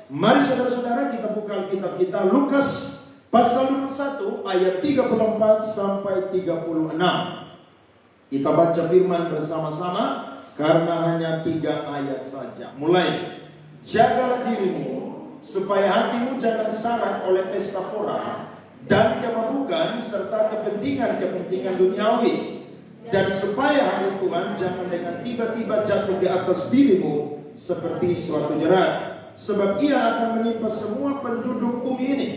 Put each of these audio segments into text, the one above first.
Mari saudara-saudara kita buka Alkitab kita, Lukas pasal 21 ayat 34 sampai 36. Kita baca firman bersama-sama karena hanya 3 ayat saja. Mulai. Jagalah dirimu supaya hatimu jangan syarat oleh pesta pora dan kemabukan serta kepentingan-kepentingan duniawi, dan supaya hari Tuhan jangan dengan tiba-tiba jatuh di atas dirimu seperti suatu jerat, sebab ia akan menimpa semua penduduk bumi ini.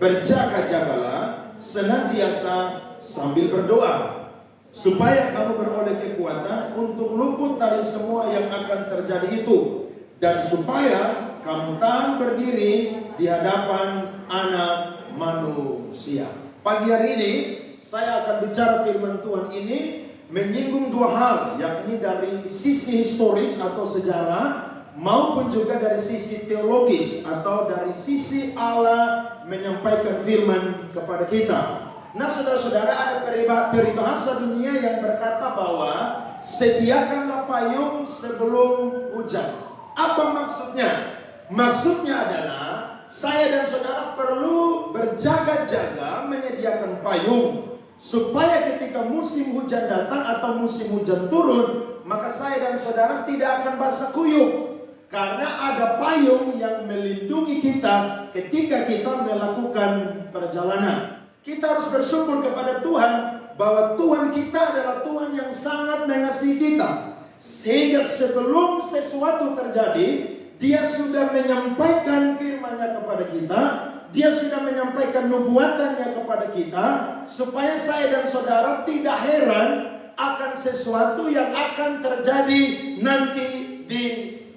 Berjaga-jagalah senantiasa sambil berdoa, supaya kamu beroleh kekuatan untuk luput dari semua yang akan terjadi itu, dan supaya kamu tahan berdiri di hadapan Anak Manusia. Pagi hari ini saya akan bicara firman Tuhan ini menyinggung 2 hal, yakni dari sisi historis atau sejarah maupun juga dari sisi teologis atau dari sisi Allah menyampaikan firman kepada kita. Nah saudara-saudara, ada peribahasa dunia yang berkata bahwa sediakanlah payung sebelum hujan. Apa maksudnya? Maksudnya adalah saya dan saudara perlu berjaga-jaga menyediakan payung, supaya ketika musim hujan datang atau musim hujan turun, maka saya dan saudara tidak akan basah kuyup, karena ada payung yang melindungi kita ketika kita melakukan perjalanan. Kita harus bersyukur kepada Tuhan bahwa Tuhan kita adalah Tuhan yang sangat mengasihi kita, sehingga sebelum sesuatu terjadi, Dia sudah menyampaikan firman-Nya kepada kita, Dia sudah menyampaikan nubuatannya kepada kita, supaya saya dan saudara tidak heran akan sesuatu yang akan terjadi nanti di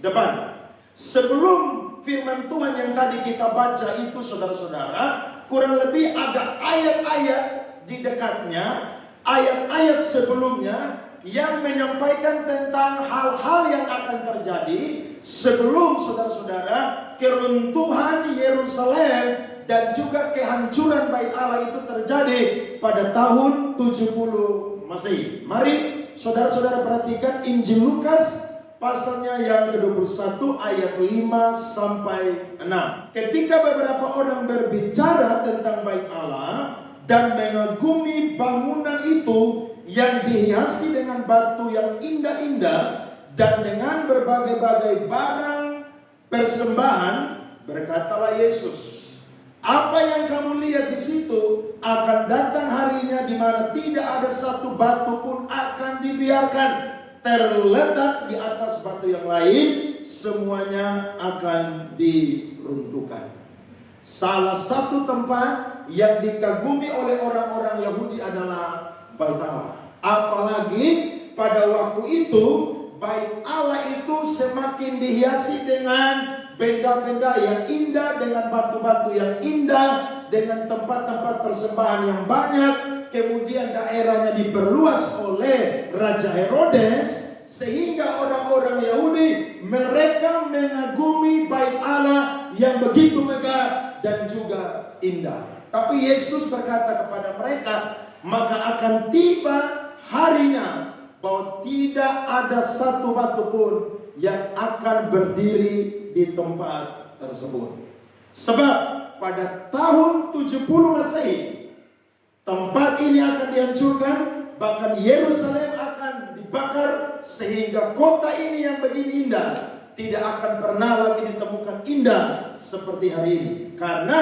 depan. Sebelum firman Tuhan yang tadi kita baca itu saudara-saudara, kurang lebih ada ayat-ayat di dekatnya, ayat-ayat sebelumnya yang menyampaikan tentang hal-hal yang akan terjadi sebelum saudara-saudara keruntuhan Yerusalem dan juga kehancuran bait Allah itu terjadi pada tahun 70 Masehi. Mari saudara-saudara perhatikan Injil Lukas pasalnya yang ke-21 ayat 5 sampai 6. Ketika beberapa orang berbicara tentang bait Allah dan mengagumi bangunan itu yang dihiasi dengan batu yang indah-indah dan dengan berbagai-bagai barang persembahan, berkatalah Yesus, apa yang kamu lihat di situ akan datang harinya di mana tidak ada satu batu pun akan dibiarkan terletak di atas batu yang lain, semuanya akan diruntuhkan. Salah satu tempat yang dikagumi oleh orang-orang Yahudi adalah bait Allah. Apalagi pada waktu itu bait Allah itu semakin dihiasi dengan benda-benda yang indah, dengan batu-batu yang indah, dengan tempat-tempat persembahan yang banyak. Kemudian daerahnya diperluas oleh Raja Herodes, sehingga orang-orang Yahudi mereka mengagumi bait Allah yang begitu megah dan juga indah. Tapi Yesus berkata kepada mereka, maka akan tiba harinya bahwa tidak ada satu batu pun yang akan berdiri di tempat tersebut. Sebab pada tahun 70 Masehi tempat ini akan dihancurkan, bahkan Yerusalem akan dibakar, sehingga kota ini yang begini indah tidak akan pernah lagi ditemukan indah seperti hari ini, karena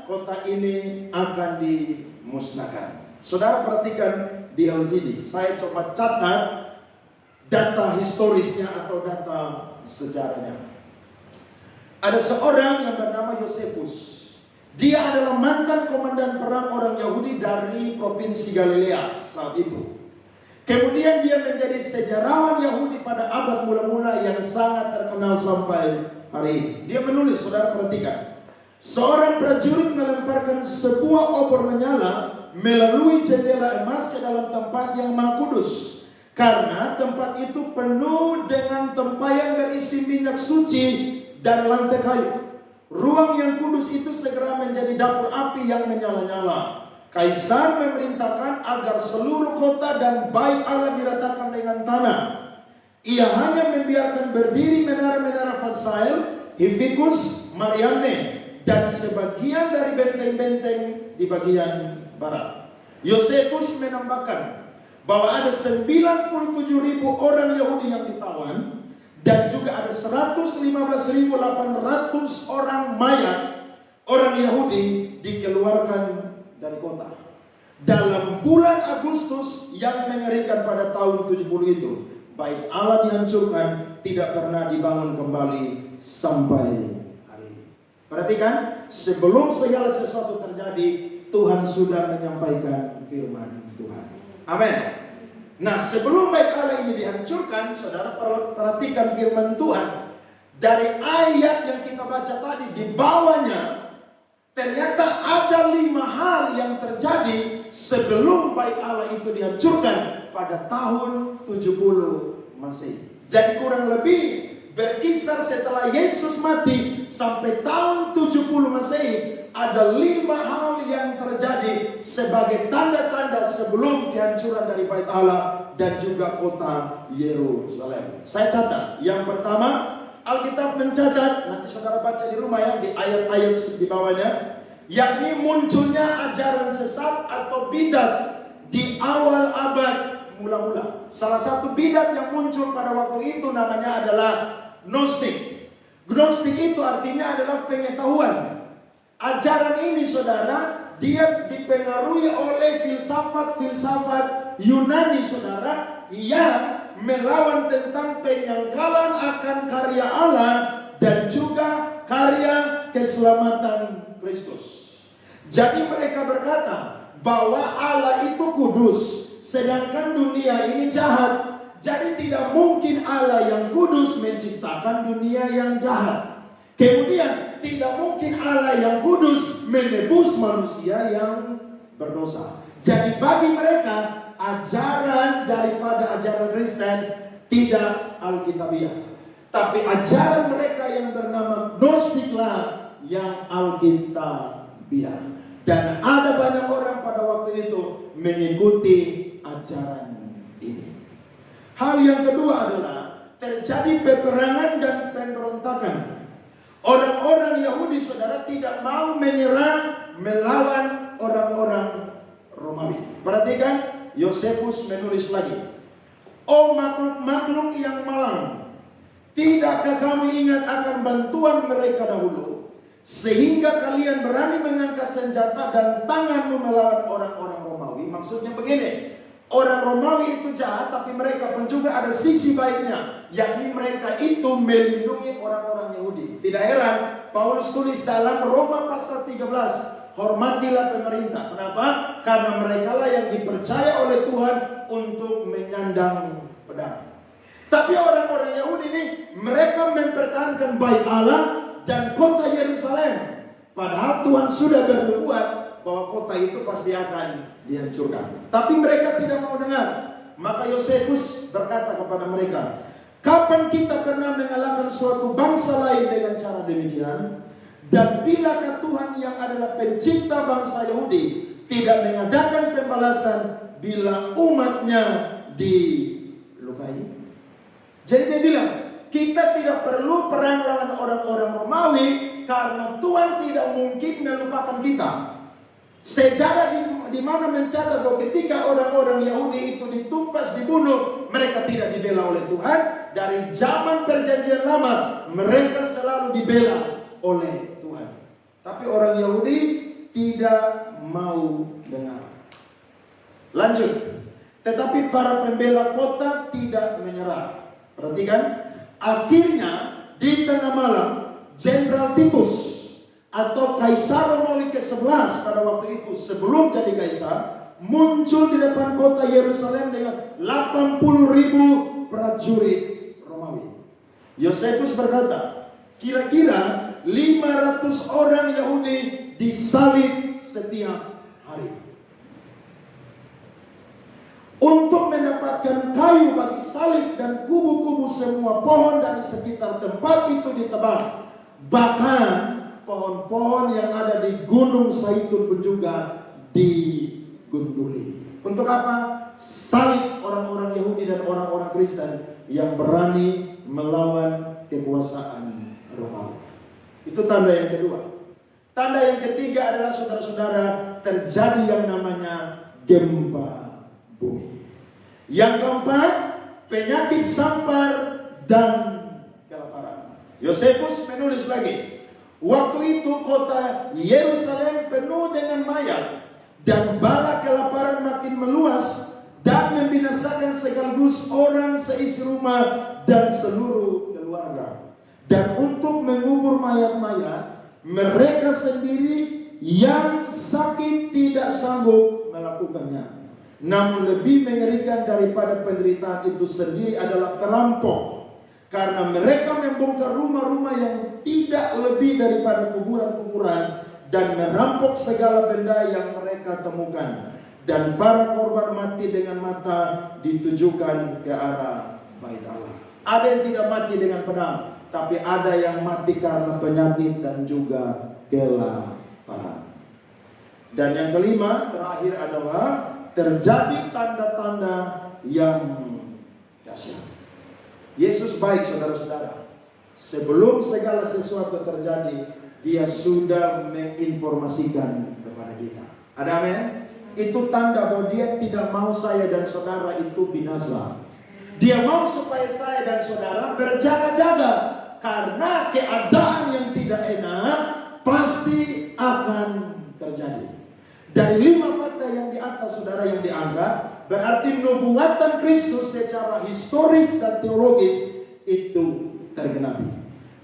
kota ini akan dimusnahkan. Saudara perhatikan di LCD, saya coba catat data historisnya atau data sejarahnya. Ada seorang yang bernama Yosefus. Dia adalah mantan komandan perang orang Yahudi dari provinsi Galilea saat itu. Kemudian dia menjadi sejarawan Yahudi pada abad mula-mula yang sangat terkenal sampai hari ini. Dia menulis, saudara perhatikan. Seorang prajurit melemparkan sebuah obor menyala melalui jendela emas ke dalam tempat yang maha kudus, karena tempat itu penuh dengan tempayan berisi minyak suci dan lantai kayu. Ruang yang kudus itu segera menjadi dapur api yang menyala-nyala. Kaisar memerintahkan agar seluruh kota dan bait Allah diratakan dengan tanah. Ia hanya membiarkan berdiri menara-menara Fasail, Hivikus, Mariamne, dan sebagian dari benteng-benteng di bagian barat. Yosefus menambahkan bahwa ada 97.000 orang Yahudi yang ditawan, dan juga ada 115.800 orang mayat orang Yahudi dikeluarkan dari kota. Dalam bulan Agustus yang mengerikan pada tahun 70 itu, Bait Allah dihancurkan, tidak pernah dibangun kembali sampai hari ini. Perhatikan, sebelum segala sesuatu terjadi, Tuhan sudah menyampaikan firman Tuhan. Amin. Nah, sebelum Bait Allah ini dihancurkan, saudara perhatikan firman Tuhan. Dari ayat yang kita baca tadi, di bawahnya ternyata ada 5 hal yang terjadi sebelum Bait Allah itu dihancurkan pada tahun 70 Masehi. Jadi kurang lebih berkisar setelah Yesus mati sampai tahun 70 Masehi, ada 5 hal yang terjadi sebagai tanda-tanda sebelum kehancuran dari Bait Allah dan juga kota Yerusalem. Saya catat. Yang pertama, Alkitab mencatat, nanti saudara baca di rumah ya, di ayat-ayat di bawahnya, yakni munculnya ajaran sesat atau bidat di awal abad mula-mula. Salah satu bidat yang muncul pada waktu itu namanya adalah Gnostik. Gnostik itu artinya adalah pengetahuan. Ajaran ini saudara, dia dipengaruhi oleh filsafat-filsafat Yunani saudara, yang melawan tentang penyangkalan akan karya Allah dan juga karya keselamatan Kristus. Jadi mereka berkata bahwa Allah itu kudus, sedangkan dunia ini jahat. Jadi tidak mungkin Allah yang kudus menciptakan dunia yang jahat. Kemudian tidak mungkin Allah yang kudus menebus manusia yang berdosa. Jadi bagi mereka ajaran daripada ajaran Kristen tidak Alkitabiah, tapi ajaran mereka yang bernama Gnostiklah yang Alkitabiah. Dan ada banyak orang pada waktu itu mengikuti ajaran ini. Hal yang kedua adalah terjadi peperangan dan pemberontakan. Orang-orang Yahudi saudara tidak mau menyerang melawan orang-orang Romawi. Perhatikan, Yosefus menulis lagi. Oh makhluk-makhluk yang malang, tidakkah kamu ingat akan bantuan mereka dahulu, sehingga kalian berani mengangkat senjata dan tanganmu melawan orang-orang Romawi? Maksudnya begini, orang Romawi itu jahat, tapi mereka pun juga ada sisi baiknya, yakni mereka itu melindungi orang-orang Yahudi. Tidak heran Paulus tulis dalam Roma pasal 13, hormatilah pemerintah. Kenapa? Karena mereka lah yang dipercaya oleh Tuhan untuk menyandang pedang. Tapi orang-orang Yahudi ini, mereka mempertahankan Bait Allah dan kota Yerusalem. Padahal Tuhan sudah bernubuat bahwa kota itu pasti akan dihancurkan. Tapi mereka tidak mau dengar. Maka Yosefus berkata kepada mereka, kapan kita pernah mengalahkan suatu bangsa lain dengan cara demikian? Dan bilakah Tuhan yang adalah pencipta bangsa Yahudi tidak mengadakan pembalasan bila umatnya dilukai? Jadi dia bilang, kita tidak perlu perang lawan orang-orang Romawi karena Tuhan tidak mungkin melupakan kita. Sejarah di mana mencatat bahwa ketika orang-orang Yahudi itu ditumpas, dibunuh, mereka tidak dibela oleh Tuhan. Dari zaman perjanjian lama, mereka selalu dibela oleh Tuhan. Tapi orang Yahudi tidak mau dengar. Lanjut. Tetapi para pembela kota tidak menyerah. Perhatikan. Akhirnya di tengah malam, Jenderal Titus atau Kaisar Romawi ke-11 pada waktu itu sebelum jadi kaisar, muncul di depan kota Yerusalem dengan 80.000 prajurit Romawi. Yosefus berkata, kira-kira 500 orang Yahudi disalib setiap hari. Untuk mendapatkan kayu bagi salib dan kubu-kubu, semua pohon dari sekitar tempat itu ditebang. Bahkan pohon-pohon yang ada di Gunung Zaitun pun juga digunduli. Untuk apa? Salib orang-orang Yahudi dan orang-orang Kristen yang berani melawan kekuasaan Romawi. Itu tanda yang kedua. Tanda yang ketiga adalah saudara-saudara, terjadi yang namanya gempa bumi. Yang keempat, penyakit sampar dan kelaparan. Yosefus menulis lagi, waktu itu kota Yerusalem penuh dengan mayat, dan bala kelaparan makin meluas dan membinasakan sekaligus orang seisi rumah dan seluruh keluarga. Dan untuk mengubur mayat-mayat, mereka sendiri yang sakit tidak sanggup melakukannya. Namun lebih mengerikan daripada penderitaan itu sendiri adalah perampok, karena mereka membongkar rumah-rumah yang tidak lebih daripada kuburan-kuburan dan merampok segala benda yang mereka temukan. Dan para korban mati dengan mata ditujukan ke arah bait Allah. Ada yang tidak mati dengan pedang, tapi ada yang mati karena penyakit dan juga kelaparan. Dan yang kelima, terakhir adalah terjadi tanda-tanda yang dahsyat. Yesus baik, saudara-saudara. Sebelum segala sesuatu terjadi, Dia sudah menginformasikan kepada kita. Ada amin? Itu tanda bahwa Dia tidak mau saya dan saudara itu binasa. Dia mau supaya saya dan saudara berjaga-jaga, karena keadaan yang tidak enak pasti akan terjadi. Dari 5 fakta yang di atas, saudara, yang dianggap, berarti nubuatan Kristus secara historis dan teologis itu tergenapi.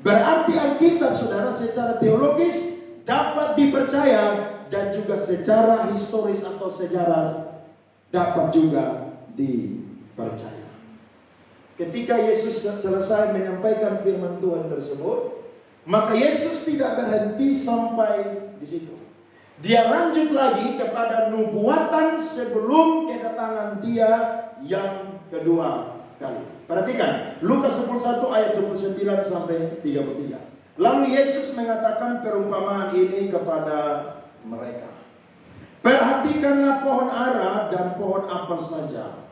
Berarti Alkitab, saudara, secara teologis dapat dipercaya, dan juga secara historis atau sejarah dapat juga dipercaya. Ketika Yesus selesai menyampaikan firman Tuhan tersebut, maka Yesus tidak berhenti sampai di situ. Dia lanjut lagi kepada nubuatan sebelum kedatangan Dia yang kedua kali. Perhatikan Lukas 21 ayat 29 sampai 33. Lalu Yesus mengatakan perumpamaan ini kepada mereka. Perhatikanlah pohon ara dan pohon apa saja.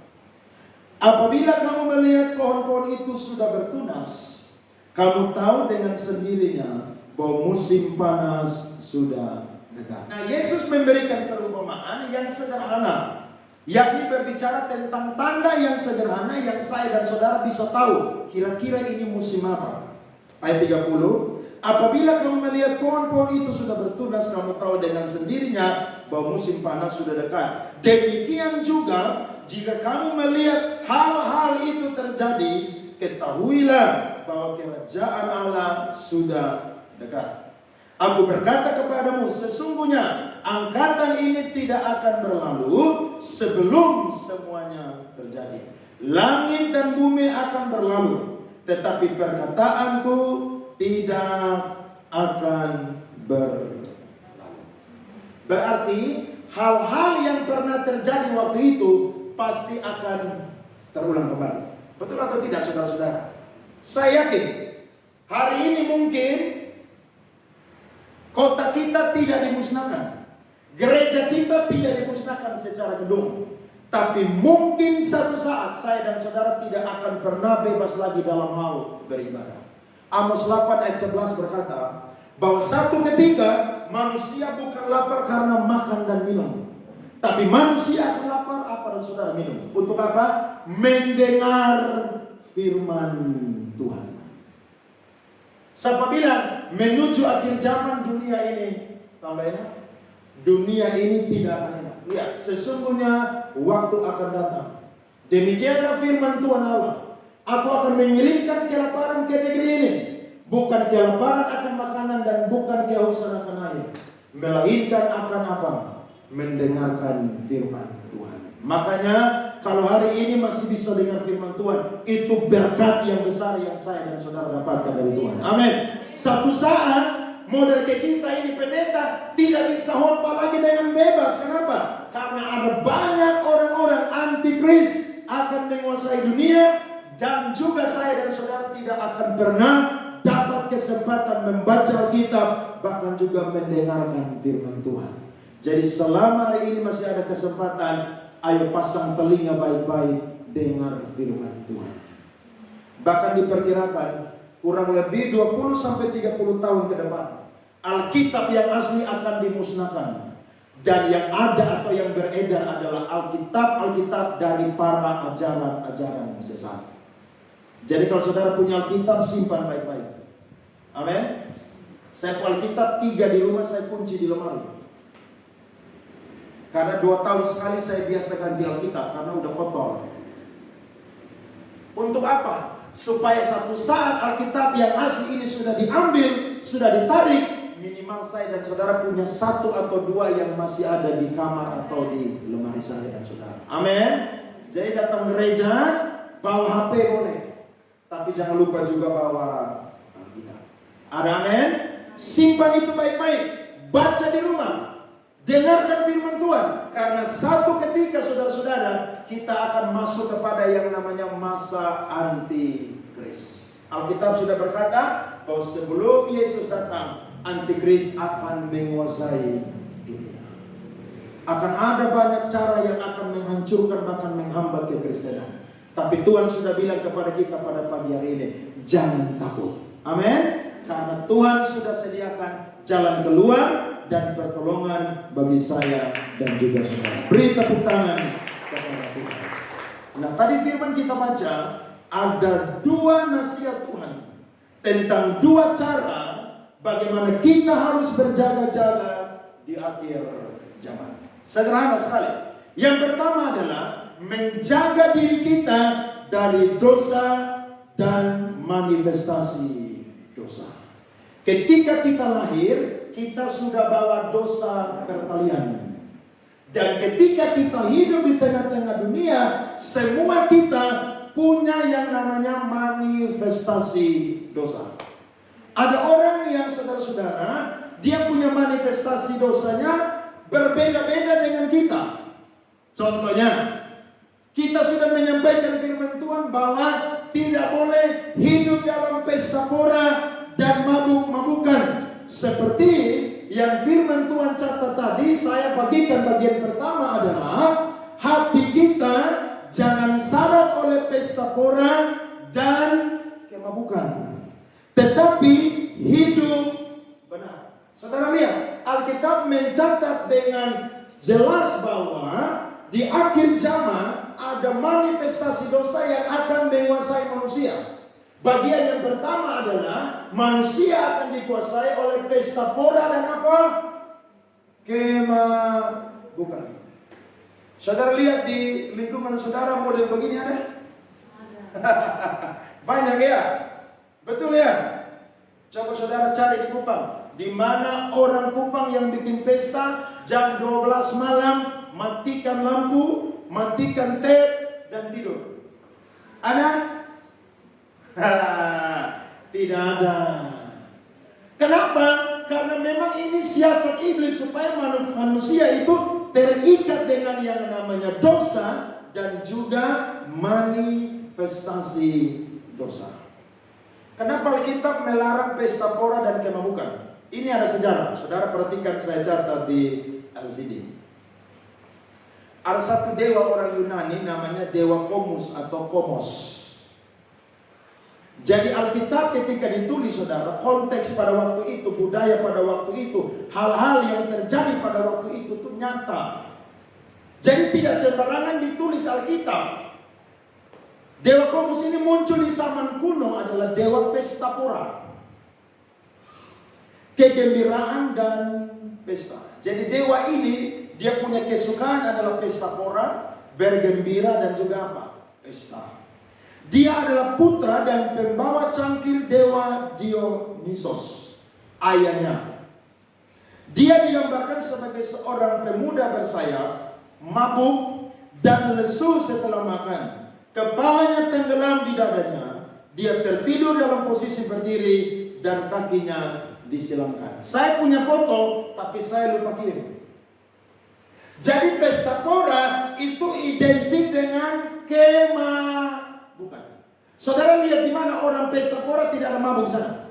Apabila kamu melihat pohon-pohon itu sudah bertunas, kamu tahu dengan sendirinya bahwa musim panas sudah dekat. Nah, Yesus memberikan perumpamaan yang sederhana, yakni berbicara tentang tanda yang sederhana yang saya dan saudara bisa tahu kira-kira ini musim apa. Ayat 30, apabila kamu melihat pohon-pohon itu sudah bertunas, kamu tahu dengan sendirinya bahwa musim panas sudah dekat. Demikian juga jika kamu melihat hal-hal itu terjadi, ketahuilah bahwa kerajaan Allah sudah dekat. Aku berkata kepadamu, sesungguhnya angkatan ini tidak akan berlalu sebelum semuanya terjadi. Langit dan bumi akan berlalu, tetapi perkataanku tidak akan berlalu. Berarti hal-hal yang pernah terjadi waktu itu pasti akan terulang kembali. Betul atau tidak, saudara-saudara? Saya yakin hari ini mungkin kota kita tidak dimusnahkan, gereja kita tidak dimusnahkan secara gedung, tapi mungkin satu saat saya dan saudara tidak akan pernah bebas lagi dalam hal beribadah. Amos 8 ayat 11 berkata bahwa satu ketika manusia bukan lapar karena makan dan minum, tapi manusia akan lapar apa dan saudara minum. Untuk apa? Mendengar firman Tuhan. Siapa bilang menuju akhir zaman dunia ini tambah enak? Dunia ini tidak akan enak. Lihat, sesungguhnya waktu akan datang. Demikianlah firman Tuhan Allah. Aku akan mengirimkan kelaparan ke negeri ini. Bukan kelaparan akan makanan dan bukan kehausan akan air, melainkan akan apa? Mendengarkan firman Tuhan. Makanya kalau hari ini masih bisa dengar firman Tuhan, itu berkat yang besar yang saya dan saudara dapatkan dari Tuhan. Amin. Satu saat model ke kita ini pendeta tidak bisa khotbah lagi dengan bebas. Kenapa? Karena ada banyak orang-orang antikris akan menguasai dunia, dan juga saya dan saudara tidak akan pernah dapat kesempatan membaca Alkitab, bahkan juga mendengarkan firman Tuhan. Jadi selama hari ini masih ada kesempatan, ayo pasang telinga baik-baik, dengar firman Tuhan. Bahkan diperkirakan kurang lebih 20-30 tahun ke depan, Alkitab yang asli akan dimusnahkan. Dan yang ada atau yang beredar adalah Alkitab dari para ajaran-ajaran sesat. Jadi kalau saudara punya Alkitab, simpan baik-baik. Amin. Saya punya Alkitab 3 di rumah, saya kunci di lemari. Karena 2 tahun sekali saya biasa ganti Alkitab karena udah kotor. Untuk apa? Supaya satu saat Alkitab yang asli ini sudah diambil, sudah ditarik, minimal saya dan saudara punya 1 atau 2 yang masih ada di kamar atau di lemari saya dan saudara. Amin. Jadi datang gereja, bawa HP boleh, tapi jangan lupa juga bawa Alkitab. Ada amin? Simpan itu baik-baik, baca di rumah, dengarkan firman Tuhan. Karena satu ketika saudara-saudara, kita akan masuk kepada yang namanya masa antikris. Alkitab sudah berkata bahwa sebelum Yesus datang, antikris akan menguasai dunia. Akan ada banyak cara yang akan menghancurkan bahkan menghambat kekristenan. Tapi Tuhan sudah bilang kepada kita pada pagi hari ini, jangan takut. Amin. Karena Tuhan sudah sediakan jalan keluar dan pertolongan bagi saya dan juga saudara. Beri tepuk tangan kepada Tuhan. Nah, tadi firman kita baca ada 2 nasihat Tuhan tentang 2 cara bagaimana kita harus berjaga-jaga di akhir zaman. Sederhana sekali. Yang pertama adalah menjaga diri kita dari dosa dan manifestasi dosa. Ketika kita lahir, kita sudah bawa dosa pertalian. Dan ketika kita hidup di tengah-tengah dunia, semua kita punya yang namanya manifestasi dosa. Ada orang yang saudara-saudara, dia punya manifestasi dosanya berbeda-beda dengan kita. Contohnya, kita sudah menyampaikan firman Tuhan bahwa tidak boleh hidup dalam pesta pora dan mabuk-mabukan. Seperti yang firman Tuhan catat tadi, saya bagikan bagian pertama adalah hati kita jangan syarat oleh pesta pora dan kemabukan, tetapi hidup benar. Saudara lihat, Alkitab mencatat dengan jelas bahwa di akhir zaman ada manifestasi dosa yang akan menguasai manusia. Bagian yang pertama adalah manusia akan dikuasai oleh pesta pora dan apa? Kemabukan. Saudara lihat di lingkungan saudara model begini ada? Banyak ya? Betul ya? Coba saudara cari di Kupang. Di mana orang Kupang yang bikin pesta jam 12 malam, matikan lampu, matikan tape dan tidur. Ada? Tidak ada. Kenapa? Karena memang ini siasat iblis supaya manusia itu terikat dengan yang namanya dosa dan juga manifestasi dosa. Kenapa Alkitab melarang pesta pora dan kemabukan? Ini ada sejarah. Saudara perhatikan, saya catat di LCD. Ada satu dewa orang Yunani namanya dewa Komus atau Komos. Jadi Alkitab ketika ditulis saudara, konteks pada waktu itu, budaya pada waktu itu, hal-hal yang terjadi pada waktu itu tuh nyata. Jadi tidak sembarangan ditulis Alkitab. Dewa Komus ini muncul di zaman kuno adalah dewa pesta pora, kegembiraan dan pesta. Jadi dewa ini dia punya kesukaan adalah pesta pora, bergembira dan juga apa? Pesta. Dia adalah putra dan pembawa cangkir dewa Dionysos, ayahnya. Dia digambarkan sebagai seorang pemuda bersayap, mabuk dan lesu setelah makan. Kepalanya tenggelam di dadanya. Dia tertidur dalam posisi berdiri dan kakinya disilangkan. Saya punya foto, tapi saya lupa kirim. Jadi pesta pora itu identik dengan kemabukan. Saudara lihat di mana orang pesta pora tidak ada mabuk sana.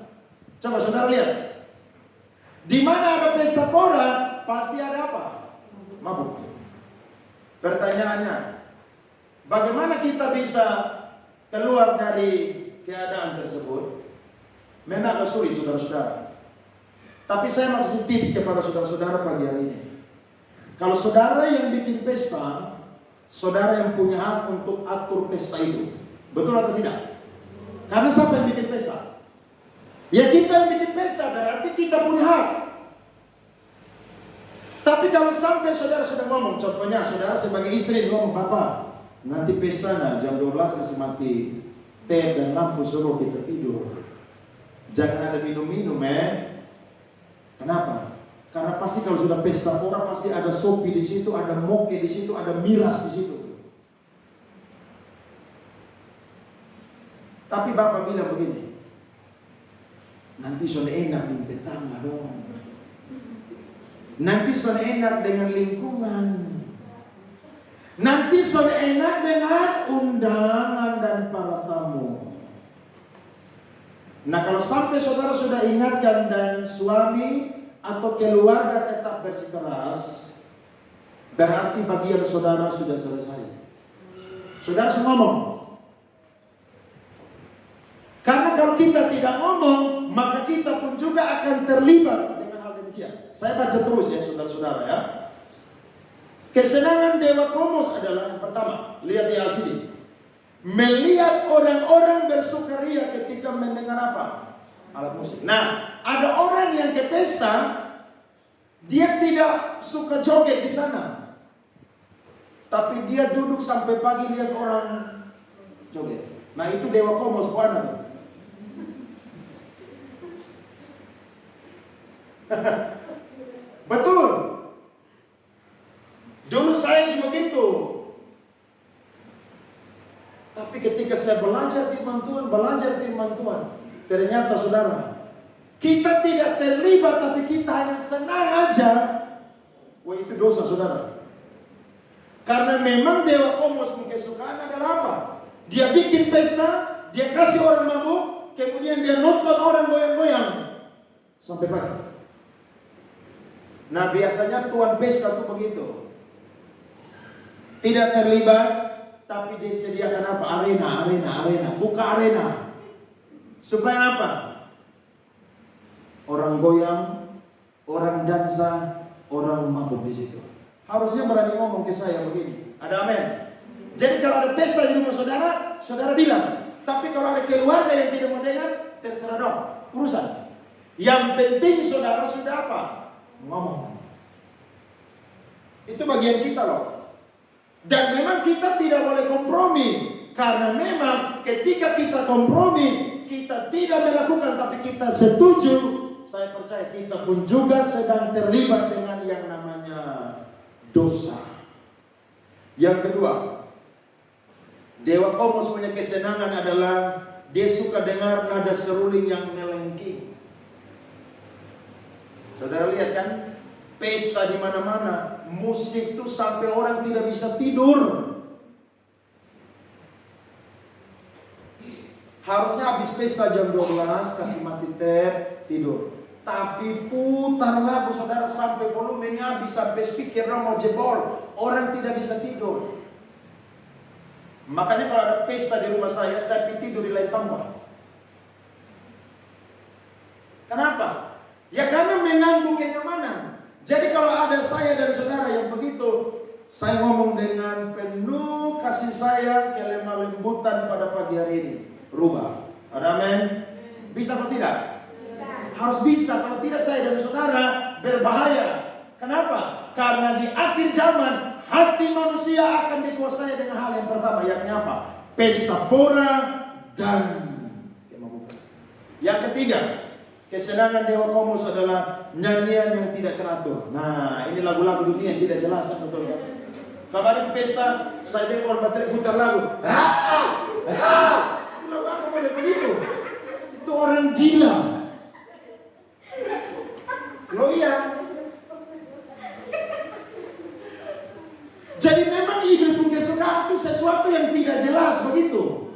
Coba saudara lihat. Di mana ada pesta pora pasti ada apa? Mabuk. Pertanyaannya, bagaimana kita bisa keluar dari keadaan tersebut? Memang agak sulit saudara-saudara. Tapi saya mau kasih tips kepada saudara-saudara pagi hari ini. Kalau saudara yang bikin pesta, saudara yang punya hak untuk atur pesta itu. Betul atau tidak? Karena siapa yang bikin pesta? Ya kita yang bikin pesta, berarti kita punya hak. Tapi kalau sampai saudara sudah ngomong, contohnya saudara sebagai istri ngomong, Bapak, nanti pesta jam 12 kasih mati teh dan lampu suruh kita tidur. Jangan ada minum-minum, Kenapa? Karena pasti kalau sudah pesta orang pasti ada sopi di situ, ada moke di situ, ada miras di situ. Tapi Bapak bilang begini, nanti sudah enak di tetangga dong. Nanti sudah enak dengan lingkungan. Nanti sudah enak dengan undangan dan para tamu. Nah kalau sampai saudara sudah ingatkan dan suami atau keluarga tetap bersikeras, berarti bagian saudara sudah selesai. Saudara harus ngomong. Karena kalau kita tidak ngomong, maka kita pun juga akan terlibat dengan hal demikian. Saya baca terus ya saudara-saudara ya. Kesenangan Dewa Komos adalah yang pertama, lihat di al sini. Melihat orang-orang bersukaria ketika mendengar apa? Alat musik. Nah, ada orang yang ke pesta, dia tidak suka joget di sana. Tapi dia duduk sampai pagi lihat orang joget. Nah, itu Dewa Komos buana. Betul. Dulu saya juga gitu. Tapi ketika saya belajar firman Tuhan, ternyata saudara, kita tidak terlibat tapi kita hanya senang aja. Wah itu dosa saudara. Karena memang Dewa Komos kesukaan adalah apa? Dia bikin pesta, dia kasih orang mabuk, kemudian dia nonton orang goyang-goyang sampai pagi. Nah biasanya tuan pesta itu begitu. Tidak terlibat, tapi disediakan apa? Arena. Buka arena. Supaya apa? Orang goyang, orang dansa, orang mabuk di situ. Harusnya berani ngomong ke saya begini. Ada amin. Jadi kalau ada pesta di rumah saudara, saudara bilang. Tapi kalau ada keluarga yang tidak mau dengar, terserah dong. Urusan. Yang penting saudara sudah apa? Ngomong. Itu bagian kita loh. Dan memang kita tidak boleh kompromi. Karena memang ketika kita kompromi, kita tidak melakukan tapi kita setuju. Saya percaya kita pun juga sedang terlibat dengan yang namanya dosa. Yang kedua, Dewa Komos punya kesenangan adalah dia suka dengar nada seruling yang melengking. Saudara lihat kan? Pesta di mana-mana, musik tuh sampai orang tidak bisa tidur. Harusnya habis pesta jam 12 kasih mati teh, tidur. Tapi putar lagu saudara sampai volumenya habis, sampai speaker mau jebol. Orang tidak bisa tidur. Makanya kalau ada pesta di rumah saya tidur di lain tambah. Kenapa? Ya karena mengganggu kenyamanan. Jadi kalau ada saya dan saudara yang begitu, saya ngomong dengan penuh kasih sayang, kelemah lembutan pada pagi hari ini. Rubah. Ada amin? Bisa atau tidak? Bisa. Harus bisa. Kalau tidak saya dan saudara berbahaya. Kenapa? Karena di akhir zaman hati manusia akan dikuasai dengan hal yang pertama, yakni apa? Pesta pora dan kemabukan. Yang ketiga, kesenangan Dewa Komos adalah nyanyian yang tidak teratur. Nah, ini lagu-lagu dunia yang tidak jelas kan, betul kan? Kemarin pesta saya dengar baterai putar lagu. Lagu apa model begitu? Itu orang gila. Lo iya. Jadi memang iblis punya kesukaan itu sesuatu yang tidak jelas begitu.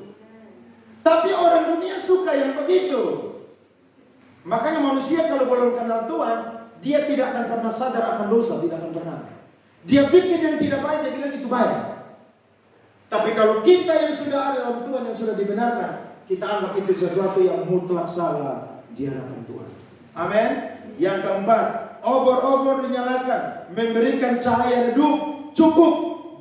Tapi orang dunia suka yang begitu. Makanya manusia kalau belum kenal Tuhan, dia tidak akan pernah sadar akan dosa, tidak akan pernah. Dia bikin yang tidak baik, dia bilang itu baik. Tapi kalau kita yang sudah ada dalam Tuhan, yang sudah dibenarkan, kita anggap itu sesuatu yang mutlak salah di hadapan Tuhan. Amin. Yang keempat, obor-obor dinyalakan, memberikan cahaya redup cukup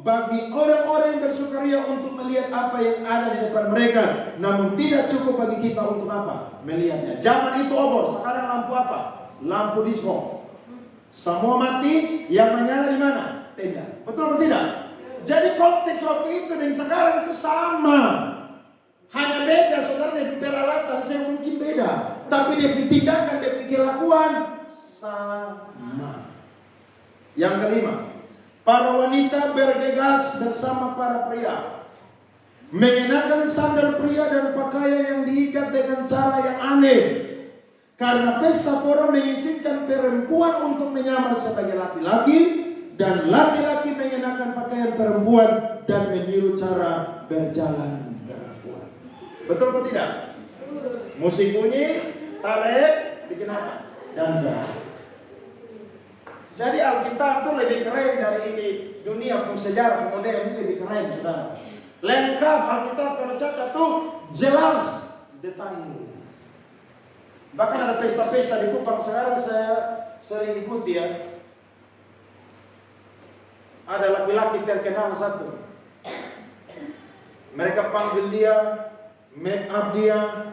bagi orang-orang yang bersukaria untuk melihat apa yang ada di depan mereka. Namun tidak cukup bagi kita untuk apa? Melihatnya. Zaman itu obor, sekarang lampu apa? Lampu disco. Semua mati, yang menyala di mana? Tenda. Betul atau tidak? Jadi konteks waktu itu dan sekarang itu sama. Hanya beda, saudara, dari peralatan saya mungkin beda, tapi dia tindakan, dia kelakuan sama. Yang kelima, para wanita bergegas bersama para pria, mengenakan sandal pria dan pakaian yang diikat dengan cara yang aneh. Karena pesta pora mengizinkan perempuan untuk menyamar sebagai laki-laki, dan laki-laki mengenakan pakaian perempuan dan meniru cara berjalan perempuan. Betul atau tidak? Musik bunyi, tarik, bikin apa? Dansa. Jadi Alkitab itu lebih keren dari ini. Dunia sejarah modern ini lebih keren, saudara. Lengkap Alkitab kalau catat tuh jelas detail. Bahkan ada pesta-pesta di Kupang sekarang saya sering ikuti ya. Ada laki-laki terkenal satu. Mereka panggil dia, make up dia,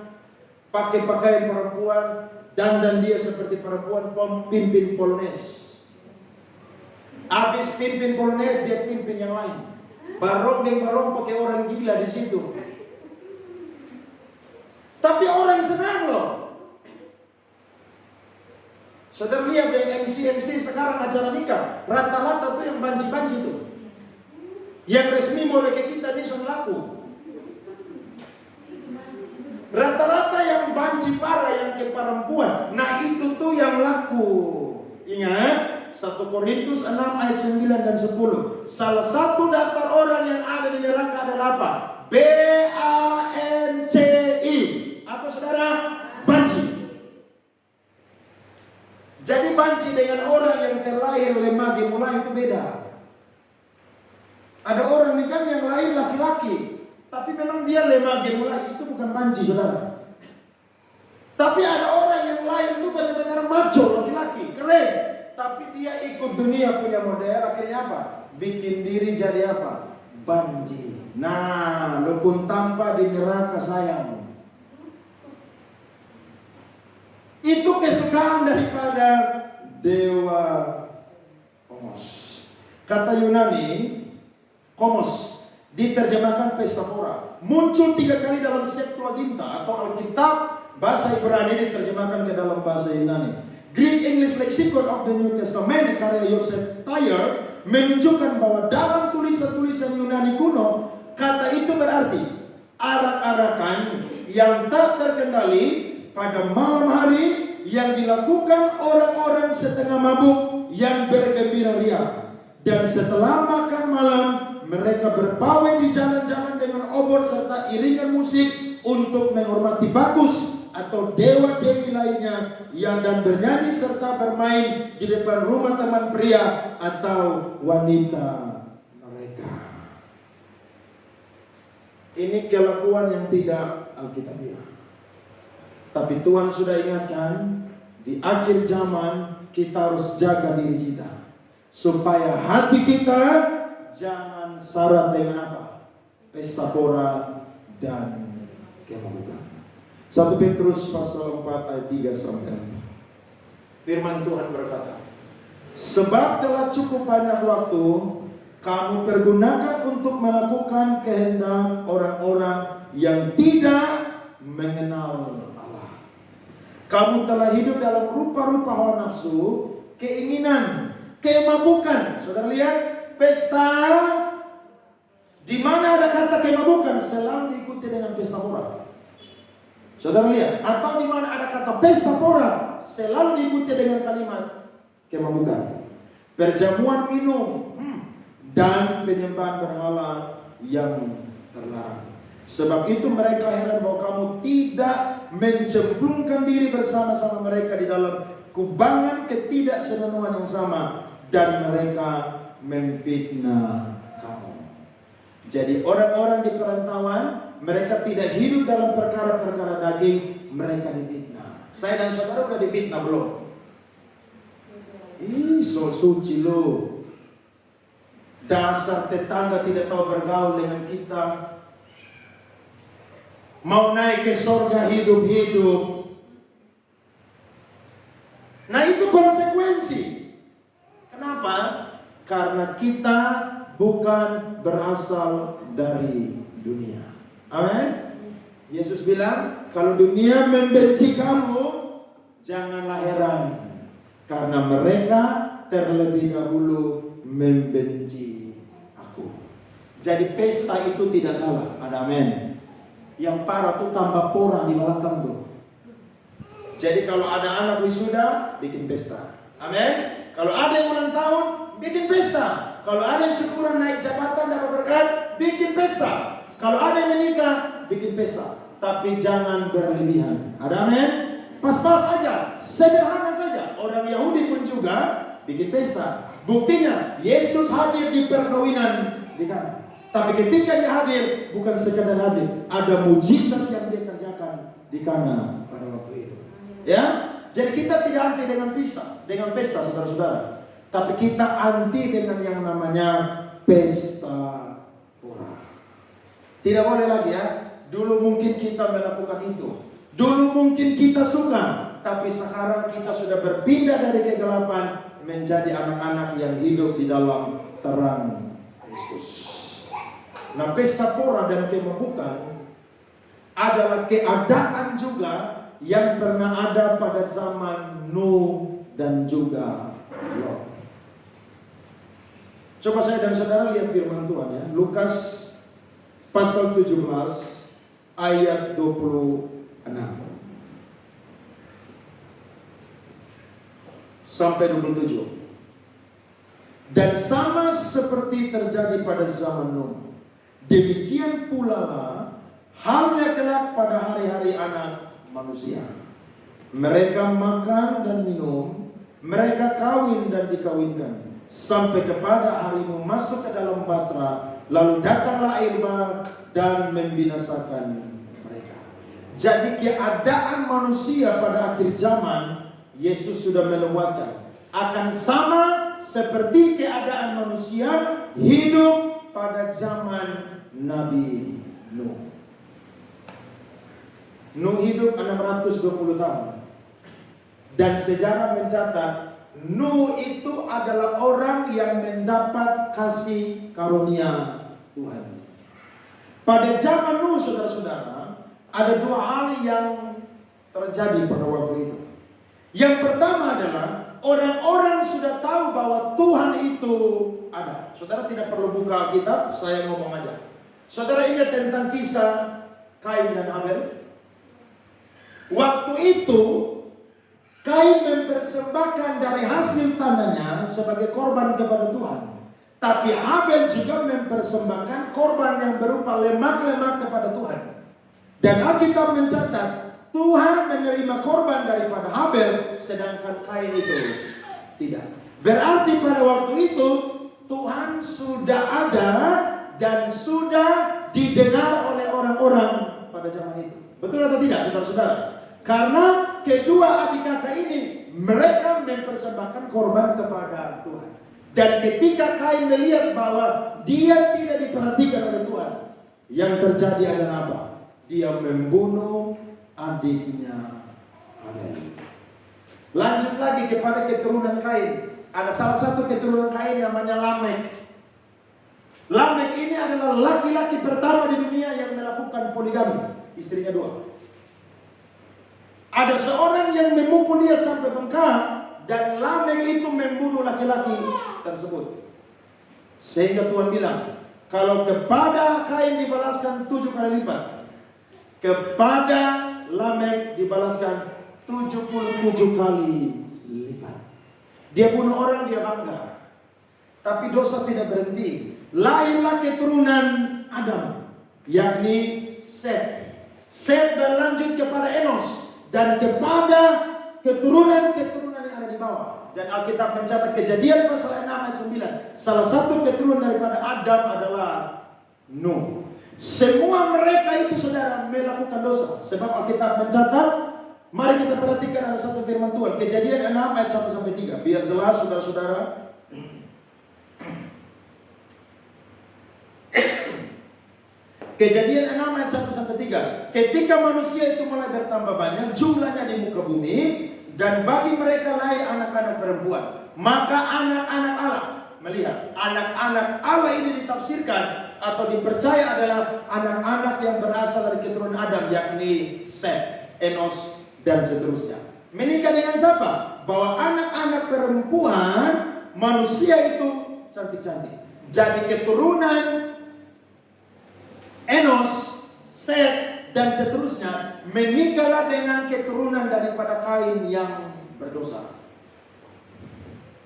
pakai pakaian perempuan, dandan dia seperti perempuan, pimpin Polones. Habis pimpin Polones, dia pimpin yang lain. Barong pakai orang gila di situ. Tapi orang senang loh. Saudara lihat yang MC sekarang acara nikah, rata-rata tuh yang banci-banci tuh. Yang resmi mulai ke kita ini sudah laku. Rata-rata yang banci parah yang ke perempuan. Nah itu tuh yang laku. Ingat 1 Korintus 6 ayat 9 dan 10. Salah satu daftar orang yang ada di neraka adalah apa? BANCI. Apa saudara? Banci. Jadi banci dengan orang yang terlahir lemah dimulai itu beda. Ada orang nih kan yang lain laki-laki, tapi memang dia lemah gemulai, itu bukan banci, saudara. Tapi ada orang yang lain itu benar-benar maco, laki-laki, keren, tapi dia ikut dunia punya model, akhirnya apa? Bikin diri jadi apa? Banci. Nah, lu pun tanpa di neraka sayang. Itu kesukaan daripada dewa Komos. Kata Yunani Komos diterjemahkan pesta pora. Muncul 3 kali dalam Septuaginta atau Alkitab bahasa Ibrani diterjemahkan ke dalam bahasa Yunani. Greek English Lexicon of the New Testament karya Joseph Thayer menunjukkan bahwa dalam tulisan-tulisan Yunani kuno kata itu berarti arak-arakan yang tak terkendali pada malam hari yang dilakukan orang-orang setengah mabuk yang bergembira ria. Dan setelah makan malam mereka berpawai di jalan-jalan dengan obor serta iringan musik untuk menghormati Bakus atau dewa-dewi lainnya yang dan bernyanyi serta bermain di depan rumah teman pria atau wanita mereka. Ini kelakuan yang tidak alkitabiah. Tapi Tuhan sudah ingatkan, di akhir zaman kita harus jaga diri kita supaya hati kita jangan syarat dengan apa? Pesta pora dan kemabukan. 1 Petrus pasal 4 ayat 3 sampai 4. Firman Tuhan berkata, sebab telah cukup banyak waktu kamu pergunakan untuk melakukan kehendak orang-orang yang tidak mengenal. Kamu telah hidup dalam rupa-rupa hawa nafsu, keinginan, kemabukan. Saudara lihat, pesta di mana ada kata kemabukan selalu diikuti dengan pesta pora. Saudara lihat, atau di mana ada kata pesta pora selalu diikuti dengan kalimat kemabukan. Perjamuan minum dan penyembahan berhala yang terlarang. Sebab itu mereka heran bahwa kamu tidak mencemplungkan diri bersama-sama mereka di dalam kubangan ketidaksenuhan yang sama, dan mereka memfitnah kamu. Jadi orang-orang di perantauan mereka tidak hidup dalam perkara-perkara daging, mereka difitnah. Saya dan saudara udah difitnah belum? Ih, so suci lo. Dasar tetangga tidak tahu bergaul dengan kita. Mau naik ke surga hidup-hidup. Nah, itu konsekuensi. Kenapa? Karena kita bukan berasal dari dunia. Amin. Yesus bilang, kalau dunia membenci kamu, janganlah heran, karena mereka terlebih dahulu membenci aku. Jadi pesta itu tidak salah. Ada amin. Yang parah tuh tambah pora di belakang tuh. Jadi kalau ada anak wisuda, bikin pesta. Amin. Kalau ada yang ulang tahun, bikin pesta. Kalau ada yang syukuran naik jabatan dapat berkat, bikin pesta. Kalau ada yang menikah, bikin pesta. Tapi jangan berlebihan. Ada amin? Pas-pas aja, sederhana saja. Orang Yahudi pun juga bikin pesta. Buktinya, Yesus hadir di perkawinan di Kana. Tapi ketika dia hadir, bukan sekadar hadir, ada mujizat yang dia kerjakan di Kana pada waktu itu. Ya, jadi kita tidak anti dengan pesta, saudara-saudara. Tapi kita anti dengan yang namanya pesta pora. Tidak boleh lagi ya. Dulu mungkin kita melakukan itu. Dulu mungkin kita suka. Tapi sekarang kita sudah berpindah dari kegelapan menjadi anak-anak yang hidup di dalam terang Kristus. Nah, pesta pora dan kemabukan adalah keadaan juga yang pernah ada pada zaman Nuh dan juga Lot. Coba saya dan saudara lihat firman Tuhan ya. Lukas pasal 17 ayat 26 sampai 27. Dan sama seperti terjadi pada zaman Nuh, demikian pula halnya kelak pada hari-hari anak manusia. Mereka makan dan minum, mereka kawin dan dikawinkan, sampai kepada hari Nuh masuk ke dalam batra, lalu datanglah air bah dan membinasakan mereka. Jadi keadaan manusia pada akhir zaman, Yesus sudah menubuatkan akan sama seperti keadaan manusia hidup pada zaman Nabi Nuh. Nuh hidup 620 tahun. Dan sejarah mencatat Nuh itu adalah orang yang mendapat kasih karunia Tuhan. Pada zaman Nuh, saudara-saudara, ada dua hal yang terjadi pada waktu itu. Yang pertama adalah orang-orang sudah tahu bahwa Tuhan itu ada. Saudara tidak perlu buka Alkitab, saya ngomong aja. Saudara ingat tentang kisah Kain dan Habel? Waktu itu Kain mempersembahkan dari hasil tanahnya sebagai korban kepada Tuhan. Tapi Habel juga mempersembahkan korban yang berupa lemak-lemak kepada Tuhan. Dan Alkitab mencatat Tuhan menerima korban daripada Habel, sedangkan Kain itu tidak. Berarti pada waktu itu Tuhan sudah ada dan sudah didengar oleh orang-orang pada zaman itu. Betul atau tidak, saudara-saudara? Karena kedua adik kakak ini mereka mempersembahkan korban kepada Tuhan. Dan ketika Kain melihat bahwa dia tidak diperhatikan oleh Tuhan, yang terjadi adalah apa? Dia membunuh adiknya Habel. Lanjut lagi kepada keturunan Kain. Ada salah satu keturunan Kain namanya Lamek. Lamek ini adalah laki-laki pertama di dunia yang melakukan poligami. Istrinya 2. Ada seorang yang memukul dia sampai bengkak, dan Lamek itu membunuh laki-laki tersebut. Sehingga Tuhan bilang, kalau kepada Kain dibalaskan 7 kali lipat, kepada Lamek dibalaskan 77 kali lipat. Dia bunuh orang, dia bangga. Tapi dosa tidak berhenti. Lahirlah keturunan Adam, yakni Set. Set berlanjut kepada Enos dan kepada keturunan-keturunan yang ada di bawah. Dan Alkitab mencatat Kejadian pasal 6 ayat 9. Salah satu keturunan daripada Adam adalah Nuh. Semua mereka itu, saudara, melakukan dosa. Sebab Alkitab mencatat Mari kita perhatikan ada satu firman Tuhan. Kejadian 6 ayat 1-3. Biar jelas saudara-saudara. Kejadian 6 ayat 1-3. Ketika manusia itu mulai bertambah banyak jumlahnya di muka bumi, dan bagi mereka lahir anak-anak perempuan, maka anak-anak Allah, melihat anak-anak Allah ini ditafsirkan atau dipercaya adalah anak-anak yang berasal dari keturunan Adam, yakni Seth, Enos, dan seterusnya. Menikah dengan siapa? Bahwa anak-anak perempuan manusia itu cantik-cantik. Jadi keturunan Enos, Seth, dan seterusnya menikahlah dengan keturunan daripada Kain yang berdosa.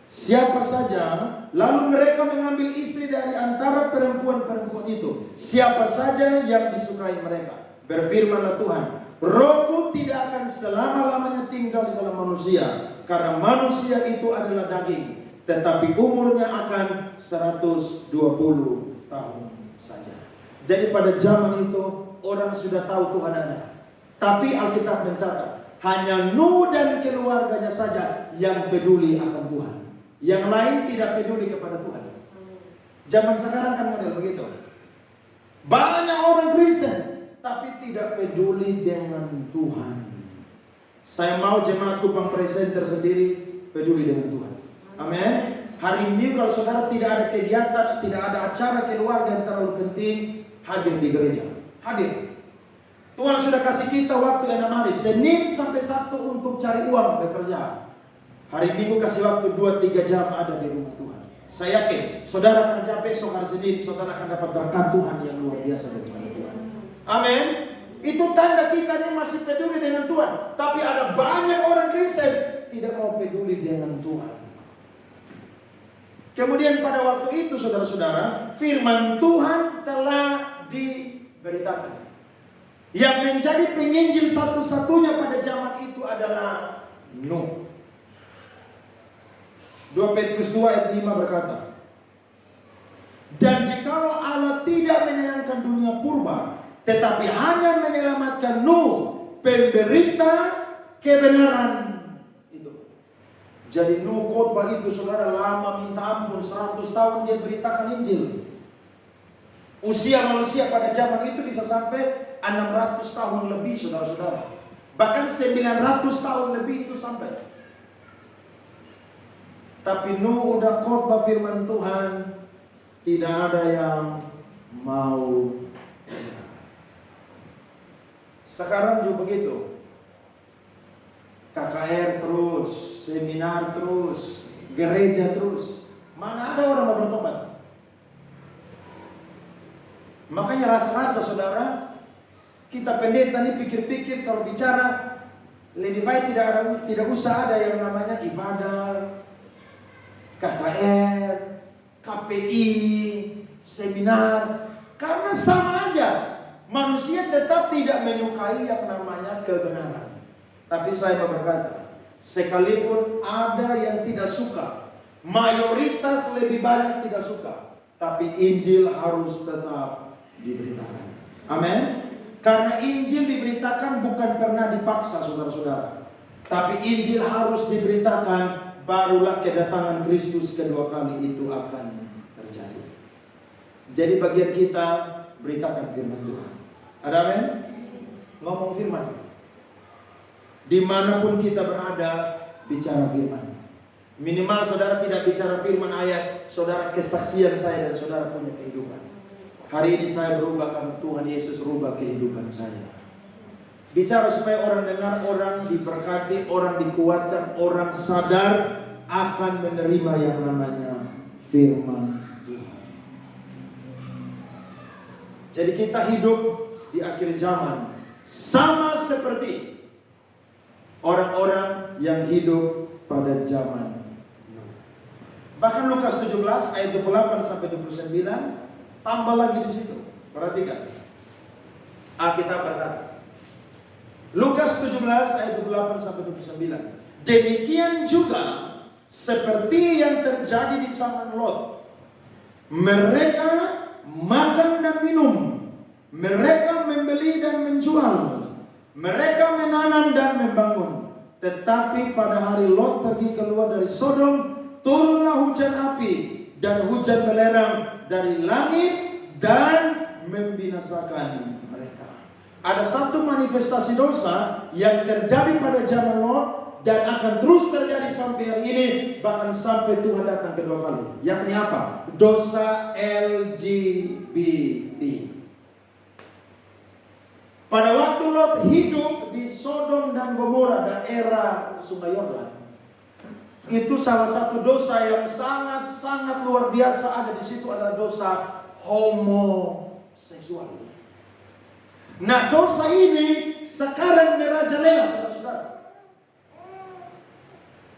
Siapa saja, lalu mereka mengambil istri dari antara perempuan-perempuan itu, siapa saja yang disukai mereka. Berfirmanlah Tuhan, Rohku tidak akan selama-lamanya tinggal di dalam manusia, karena manusia itu adalah daging, tetapi umurnya akan 120 tahun saja. Jadi pada zaman itu orang sudah tahu Tuhan ada. Tapi Alkitab mencatat hanya Nuh dan keluarganya saja yang peduli akan Tuhan. Yang lain tidak peduli kepada Tuhan. Zaman sekarang kan model begitu. Banyak orang Kristen tapi tidak peduli dengan Tuhan. Saya mau jemaat Kupang Presenter sendiri peduli dengan Tuhan. Amin. Hari ini kalau saudara tidak ada kegiatan, tidak ada acara keluarga yang terlalu penting, hadir di gereja. Hadir. Tuhan sudah kasih kita waktu 6 hari, Senin sampai Sabtu untuk cari uang bekerja. Hari Minggu kasih waktu 2-3 jam ada di rumah Tuhan. Saya yakin saudara kerja besok hari Senin, saudara akan dapat berkat Tuhan yang luar biasa daripada Tuhan. Amin. Itu tanda kita ini masih peduli dengan Tuhan. Tapi ada banyak orang Kristen tidak mau peduli dengan Tuhan. Kemudian pada waktu itu saudara-saudara, firman Tuhan telah diberitakan. Yang menjadi penginjil satu-satunya pada zaman itu adalah Nuh. 2 Petrus 2 ayat 5 berkata, dan jikalau Allah tidak menyayangkan dunia purba, tetapi hanya menyelamatkan Nuh, pemberita kebenaran itu. Jadi Nuh khotbah itu saudara lama minta ampun, 100 tahun dia beritakan Injil. Usia manusia pada zaman itu bisa sampai 600 tahun lebih saudara-saudara. Bahkan 900 tahun lebih itu sampai. Tapi Nuh udah khotbah firman Tuhan, tidak ada yang mau. Sekarang juga begitu. KKR terus, seminar terus, gereja terus. Mana ada orang mau bertobat? Makanya rasa-rasa saudara, kita pendeta nih pikir-pikir kalau bicara lebih baik tidak usah ada yang namanya ibadah, KKR, KPI, seminar, karena sama aja. Manusia tetap tidak menyukai yang namanya kebenaran. Tapi saya mau berkata, sekalipun ada yang tidak suka, mayoritas lebih banyak tidak suka, tapi Injil harus tetap diberitakan. Amin. Karena Injil diberitakan bukan pernah dipaksa saudara-saudara, tapi Injil harus diberitakan, barulah kedatangan Kristus kedua kali itu akan terjadi. Jadi bagian kita beritakan firman Tuhan. Ada amin? Ngomong firman. Dimanapun kita berada, bicara firman. Minimal saudara tidak bicara firman ayat, saudara kesaksian saya dan saudara punya kehidupan. Hari ini saya berubah karena Tuhan Yesus rubah kehidupan saya. Bicara supaya orang dengar, orang diberkati, orang dikuatkan, orang sadar akan menerima yang namanya firman Tuhan. Jadi kita hidup di akhir zaman sama seperti orang-orang yang hidup pada zaman Nuh. Bahkan Lukas 17 ayat 28 sampai 29 tambah lagi di situ. Perhatikan. Alkitab berkata, Lukas 17 ayat 28 sampai 29. Demikian juga seperti yang terjadi di zaman Lot. Mereka makan dan minum, mereka membeli dan menjual, Mereka menanam dan membangun. Tetapi pada hari Lot pergi keluar dari Sodom, turunlah hujan api dan hujan belerang dari langit dan membinasakan mereka. Ada satu manifestasi dosa yang terjadi pada zaman Lot dan akan terus terjadi sampai hari ini, bahkan sampai Tuhan datang kedua kali. Yakni apa? Dosa LGBT. Pada waktu Lot hidup di Sodom dan Gomora, daerah Sungai Yordan, itu salah satu dosa yang sangat-sangat luar biasa ada di situ, adalah dosa homoseksual. Nah, dosa ini sekarang merajalela, saudara-saudara.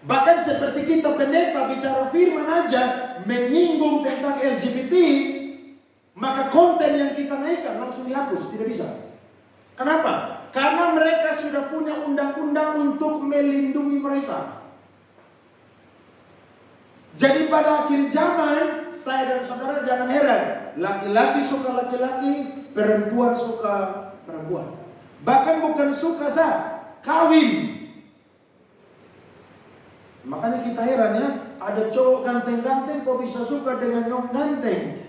Bahkan seperti kita pendeta bicara firman aja menyinggung tentang LGBT, maka konten yang kita naikkan langsung dihapus, tidak bisa. Kenapa? Karena mereka sudah punya undang-undang untuk melindungi mereka. Jadi pada akhir zaman, saya dan saudara jangan heran, laki-laki suka laki-laki, perempuan suka perempuan. Bahkan bukan suka saja, kawin. Makanya kita heran ya, ada cowok ganteng-ganteng kok bisa suka dengan nyong ganteng.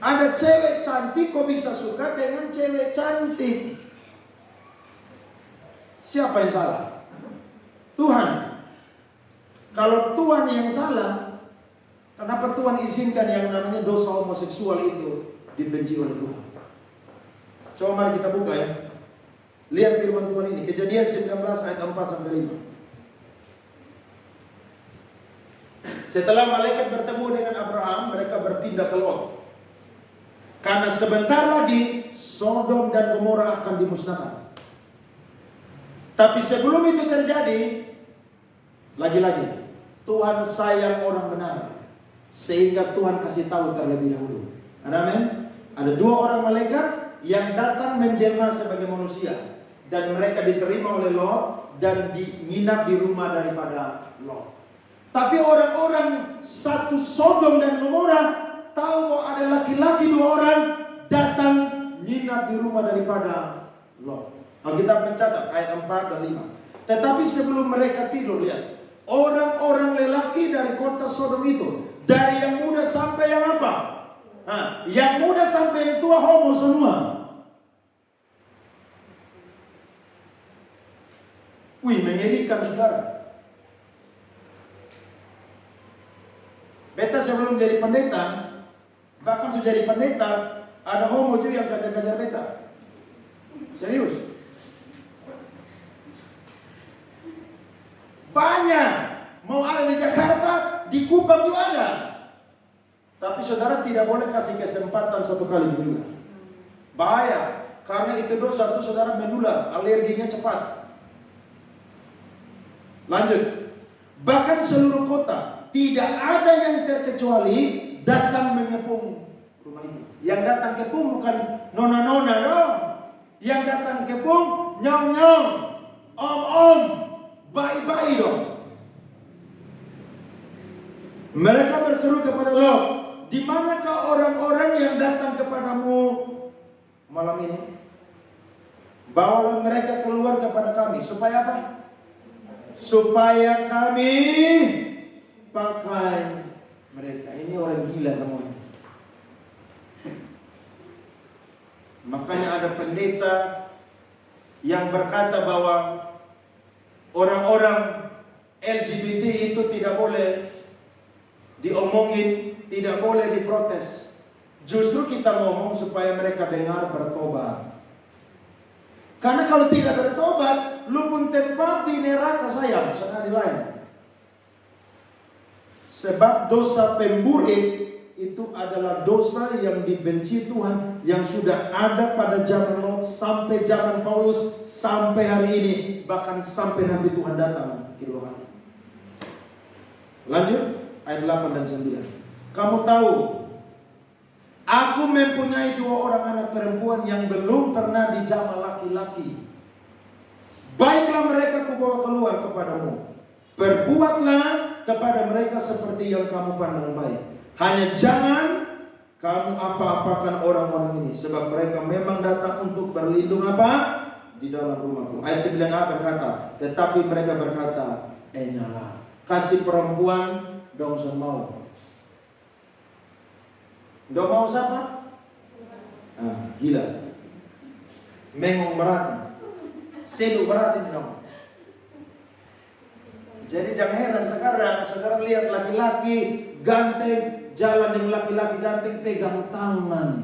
Ada cewek cantik kok bisa suka dengan cewek cantik. Siapa yang salah? Tuhan. Kalau Tuhan yang salah, kenapa Tuhan izinkan yang namanya dosa homoseksual itu dibenci oleh Tuhan? Coba mari kita buka ya. Lihat firman Tuhan ini, Kejadian 19 ayat 4 sampai 5. Setelah malaikat bertemu dengan Abraham, mereka berpindah ke Lot. Karena sebentar lagi Sodom dan Gomora akan dimusnahkan. Tapi sebelum itu terjadi, lagi-lagi Tuhan sayang orang benar, sehingga Tuhan kasih tahu terlebih dahulu. Amin. Ada dua orang malaikat yang datang menjelma sebagai manusia, dan mereka diterima oleh Lot dan menginap di rumah daripada Lot. Tapi orang-orang satu Sodom dan Gomora tahu bahwa ada laki-laki dua orang datang nginap di rumah daripada Lot. Alkitab mencatat ayat 4 dan 5. Tetapi sebelum mereka tidur, lihat, orang-orang lelaki dari kota Sodom itu, dari yang muda sampai yang apa? Yang muda sampai yang tua homo semua. Wih, mengerikan saudara. Beta sebelum jadi pendeta, bahkan sudah jadi pendeta, ada homo juga yang kejar-kejar beta. Serius. Banyak. Mau ada di Jakarta, di Kupang juga ada. Tapi saudara tidak boleh kasih kesempatan satu kali juga. Bahaya. Karena itu dosa itu saudara menular, alerginya cepat. Lanjut. Bahkan seluruh kota tidak ada yang terkecuali datang mengepung rumah itu. Yang datang kepung bukan nona-nona dong. Yang datang kepung nyong-nyong, om-om, bayi-bayi dong. Mereka berseru kepada Lot, di manakah orang-orang yang datang kepadamu malam ini? Bawalah mereka keluar kepada kami. Supaya apa? Supaya kami pakai mereka. Ini orang gila semuanya. Makanya ada pendeta yang berkata bahwa orang-orang LGBT itu tidak boleh diomongin, tidak boleh diprotes. Justru kita ngomong supaya mereka dengar, bertobat. Karena kalau tidak bertobat, lu pun tempat di neraka sayang, sana di lain. Sebab dosa pemburi itu adalah dosa yang dibenci Tuhan, yang sudah ada pada zaman Lot sampai zaman Paulus sampai hari ini, bahkan sampai nanti Tuhan datang kedua kali. Lanjut ayat 8 dan 9. Kamu tahu, aku mempunyai 2 orang anak perempuan yang belum pernah dijamah laki-laki. Baiklah mereka kubawa keluar kepadamu. Berbuatlah kepada mereka seperti yang kamu pandang baik. Hanya jangan kamu apa-apakan orang-orang ini, sebab mereka memang datang untuk berlindung apa? di dalam rumahku. Ayat 9a berkata, tetapi mereka berkata, nyala. Kasih perempuan dong semau. Dong mau siapa? Gila. Mengong berarti. Sedu berarti dong. Jadi jangan heran sekarang saudara lihat laki-laki ganteng jalan dengan laki-laki ganteng pegang tangan,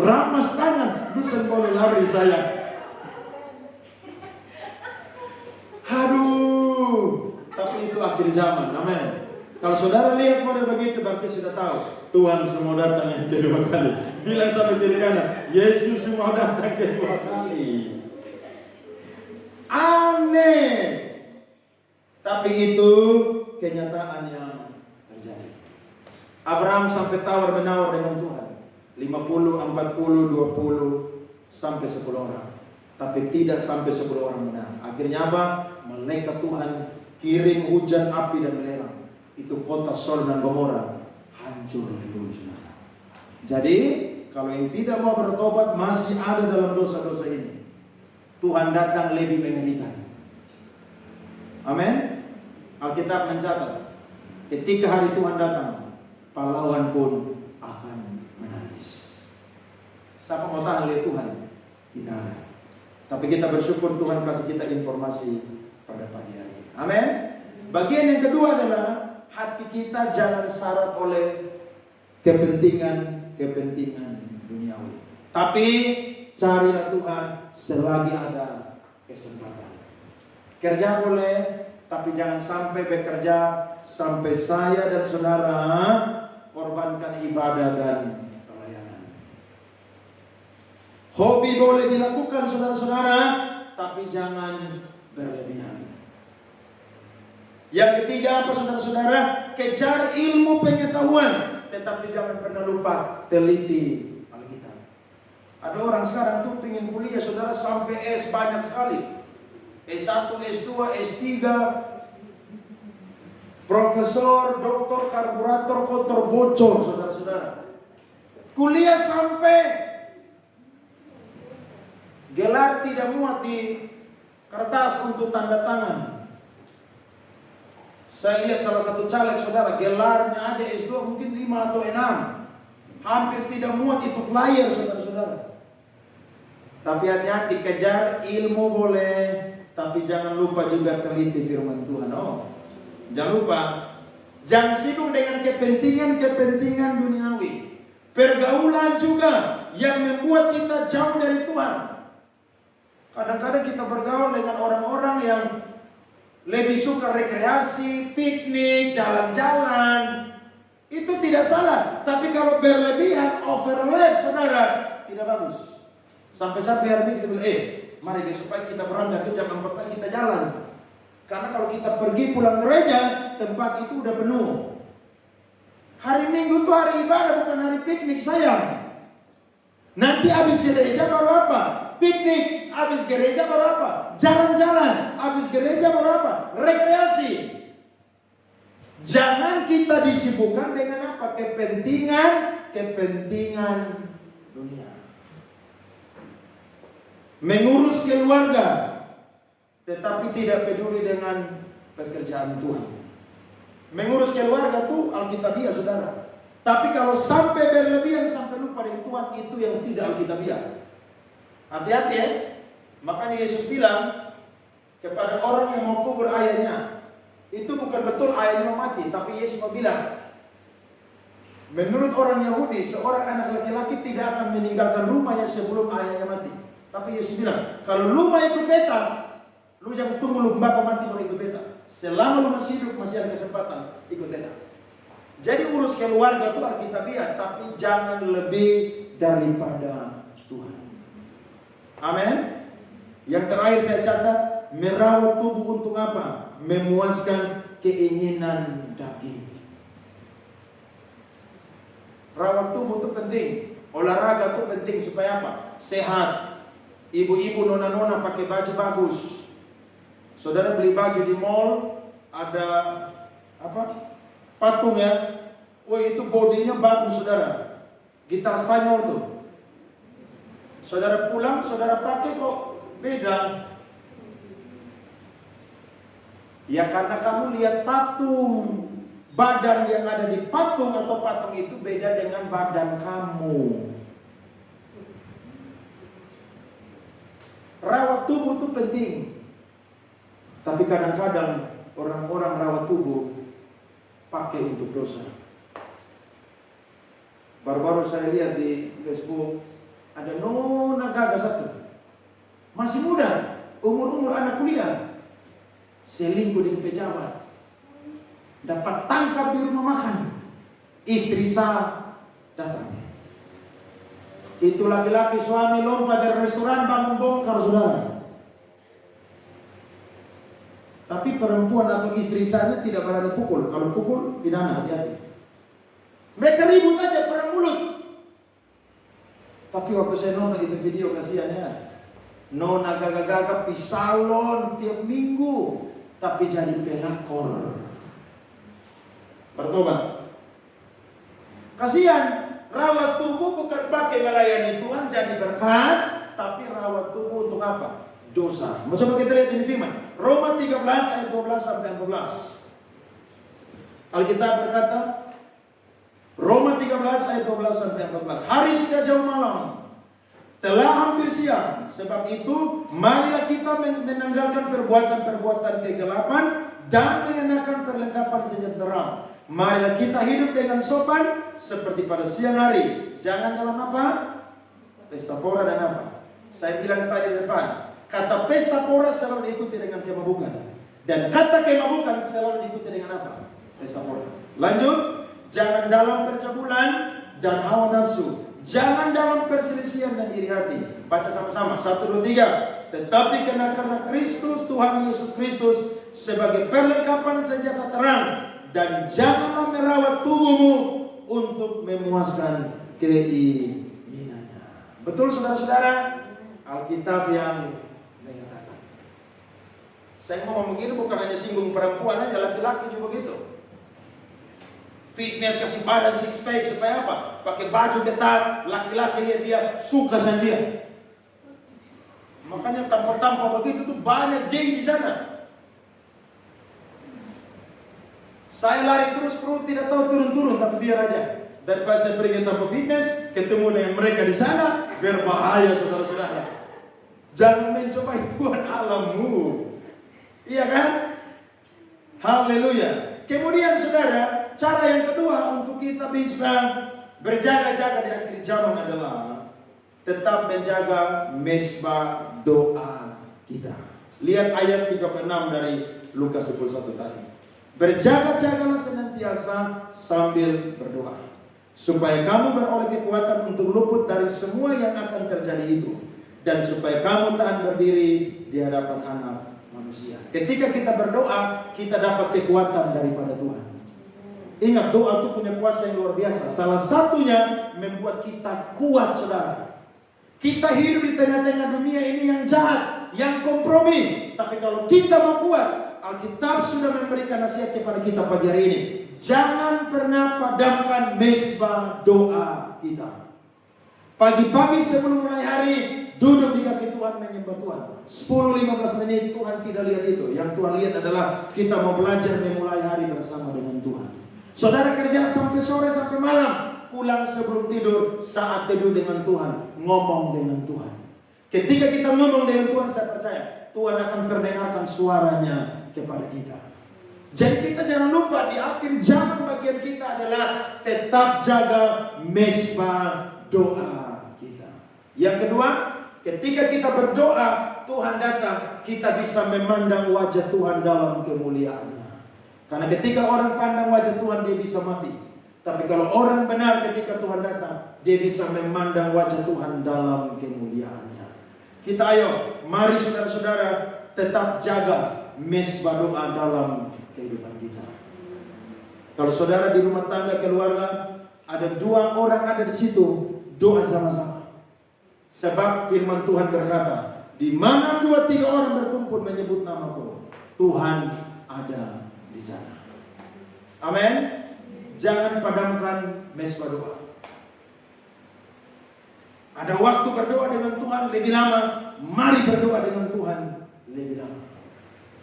ramas tangan, bisa boleh lari saya. Aduh, tapi itu akhir zaman, amin. Kalau saudara lihat model begitu berarti sudah tahu Tuhan semua datang yang kedua kali. Bilang sama kiri kanan, Yesus semua datang kedua kali. Aneh. Tapi itu kenyataan yang terjadi. Abraham sampai tawar-menawar dengan Tuhan. 50, 40, 20 sampai 10 orang. Tapi tidak sampai 10 orang benar. Akhirnya apa? Malaikat Tuhan kirim hujan api dan belerang. Itu kota Sodom dan Gomora hancur dulu, saudara. Jadi kalau yang tidak mau bertobat masih ada dalam dosa-dosa ini, Tuhan datang lebih mengerikan. Amin. Alkitab mencatat ketika hari Tuhan datang, pahlawan pun akan menangis. Siapa mau tahan oleh Tuhan? Tidak ada. Tapi kita bersyukur Tuhan kasih kita informasi pada pagi hari ini. Amin. Bagian yang kedua adalah hati kita jangan syarat oleh kepentingan duniawi. Tapi carilah Tuhan selagi ada kesempatan. Kerja boleh, tapi jangan sampai bekerja sampai saya dan saudara korbankan ibadah dan pelayanan. Hobi boleh dilakukan saudara-saudara, tapi jangan berlebihan. Yang ketiga apa saudara-saudara? Kejar ilmu pengetahuan, tetapi jangan pernah lupa teliti Alkitab. Ada orang sekarang tuh pengen kuliah saudara sampai S banyak sekali. S1, S2, S3, profesor, doktor, karburator, kotor, bocor saudara-saudara. Kuliah sampai gelar tidak muat di kertas untuk tanda tangan. Saya lihat salah satu caleg saudara, gelarnya aja S2 mungkin 5 atau 6. Hampir tidak muat itu flyer saudara-saudara. Tapi hati-hati, kejar ilmu boleh, tapi jangan lupa juga teliti firman Tuhan. Jangan lupa, jangan sibuk dengan kepentingan duniawi. Pergaulan juga yang membuat kita jauh dari Tuhan. Kadang-kadang kita bergaul dengan orang-orang yang lebih suka rekreasi, piknik, jalan-jalan. Itu tidak salah. Tapi kalau berlebihan, overlap, saudara, tidak bagus. Sampai-sampai hari ini kita bilang, mari besok pagi kita berangkat ke jam 4 pagi kita jalan. Karena kalau kita pergi pulang gereja, tempat itu udah penuh. Hari Minggu itu hari ibadah, bukan hari piknik, sayang. Nanti habis gereja baru apa? Piknik. Habis gereja baru apa? Jalan-jalan. Habis gereja baru apa? Rekreasi. Jangan kita disibukkan dengan apa? Kepentingan dunia. Mengurus keluarga, tetapi tidak peduli dengan pekerjaan Tuhan. Mengurus keluarga itu alkitabiah saudara. Tapi kalau sampai berlebihan sampai lupa dengan Tuhan, itu yang tidak alkitabiah. Hati-hati ya. Makanya Yesus bilang kepada orang yang mau kubur ayahnya, itu bukan betul ayahnya mau mati, tapi Yesus mau bilang, menurut orang Yahudi, seorang anak laki-laki tidak akan meninggalkan rumahnya sebelum ayahnya mati. Tapi Yesus bilang, kalau lu mau ikut beta, lu jangan tunggu lu bapak mati baru ikut beta. Selama lu masih hidup, masih ada kesempatan ikut beta. Jadi urus keluarga itu alkitabiah, tapi jangan lebih daripada Tuhan. Amin. Yang terakhir saya catat, merawat tubuh untuk apa? Memuaskan keinginan daging. Rawat tubuh itu penting. Olahraga itu penting supaya apa? Sehat. Ibu-ibu, nona-nona pakai baju bagus. Saudara beli baju di mall, ada apa? Patung ya. Wah itu bodinya bagus saudara. Gitar Spanyol tuh. Saudara pulang, saudara pakai kok Beda. Ya karena kamu lihat patung. Badan yang ada di patung atau patung itu beda dengan badan kamu. Rawat tubuh itu penting. Tapi kadang-kadang orang-orang rawat tubuh pakai untuk dosa. Baru-baru saya lihat di Facebook ada nona gagal satu. Masih muda, umur-umur anak kuliah. Selingkuh dengan pejabat. Dapat tangkap di rumah makan. Istri sah datang. Itu laki-laki suami lompat dari restoran bangun bongkar saudara. Tapi perempuan atau istri sahnya tidak berani pukul. Kalau pukul pidana, hati-hati. Mereka ribut aja perang mulut. Tapi waktu saya nonton itu video kasihan ya. Nona gagah-gagah pisalon tiap minggu. Tapi jadi pelakor. Bertobat. Kasihan, rawat tubuh bukan pakai melayani Tuhan jadi berkat, tapi rawat tubuh untuk apa? Dosa. Mau coba kita lihat ini firman. Roma 13 ayat 12 sampai 14. Alkitab berkata, Roma 13 ayat 12 sampai 14. Hari sudah jauh malam, telah hampir siang. Sebab itu, marilah kita menanggalkan perbuatan-perbuatan kegelapan dan mengenakan perlengkapan senjata terang. Marilah kita hidup dengan sopan seperti pada siang hari. Jangan dalam apa? Pesta pora dan apa? Saya bilang tadi di depan. Kata pesta pora selalu diikuti dengan kemabukan. Dan kata kemabukan selalu diikuti dengan apa? Pesta pora. Lanjut. Jangan dalam percabulan dan hawa nafsu. Jangan dalam perselisihan dan iri hati. Baca sama-sama. 1, 2, 3. Tetapi kenakanlah Kristus, Tuhan Yesus Kristus sebagai perlengkapan senjata terang. Dan janganlah merawat tubuhmu untuk memuaskan keinginannya. Betul saudara-saudara? Alkitab yang mengatakan. Saya ngomong begini bukan hanya singgung perempuan aja, laki-laki juga begitu. Fitness, kasih badan six pack supaya apa? Pakai baju ketat, laki-laki lihat dia suka sama dia. Makanya tampar-tampar begitu tuh banyak geng di sana. Saya lari terus perut tidak tahu turun-turun, tapi biar aja. Daripada saya pergi tanpa fitness, ketemu dengan mereka di sana, berbahaya saudara-saudara. Jangan mencobai Tuhan Allahmu. Iya kan? Haleluya. Kemudian saudara, cara yang kedua untuk kita bisa berjaga-jaga di akhir zaman adalah tetap menjaga mesbah doa kita. Lihat ayat 36 dari Lukas 21 tadi. Berjaga-jagalah senantiasa sambil berdoa, supaya kamu beroleh kekuatan untuk luput dari semua yang akan terjadi itu, dan supaya kamu tahan berdiri di hadapan Anak Manusia. Ketika kita berdoa, kita dapat kekuatan daripada Tuhan. Ingat, doa itu punya kuasa yang luar biasa. Salah satunya membuat kita kuat, saudara. Kita hidup di tengah-tengah dunia ini yang jahat, yang kompromi. Tapi kalau kita mau kuat, Alkitab sudah memberikan nasihat kepada kita pagi hari ini. Jangan pernah padamkan mesbah doa kita. Pagi-pagi sebelum mulai hari, duduk di kaki Tuhan menyembah Tuhan. 10-15 menit Tuhan tidak lihat itu. Yang Tuhan lihat adalah kita mau belajar memulai hari bersama dengan Tuhan. Saudara kerja sampai sore sampai malam, pulang sebelum tidur, saat teduh dengan Tuhan, ngomong dengan Tuhan. Ketika kita ngomong dengan Tuhan, saya percaya Tuhan akan perdengarkan suaranya kepada kita. Jadi kita jangan lupa di akhir zaman bagian kita adalah tetap jaga mesbah doa kita. Yang kedua, ketika kita berdoa, Tuhan datang, kita bisa memandang wajah Tuhan dalam kemuliaannya. Karena ketika orang pandang wajah Tuhan, dia bisa mati. Tapi kalau orang benar ketika Tuhan datang, dia bisa memandang wajah Tuhan dalam kemuliaannya. Kita ayo, mari saudara-saudara tetap jaga mesbah doa dalam kehidupan kita. Kalau saudara di rumah tangga keluarga, ada 2 orang ada di situ, doa sama-sama. Sebab firman Tuhan berkata, di mana 2-3 orang berkumpul menyebut namaku, Tuhan ada di sana. Amin. Jangan padamkan mesbah doa. Ada waktu berdoa dengan Tuhan lebih lama, mari berdoa dengan Tuhan lebih lama.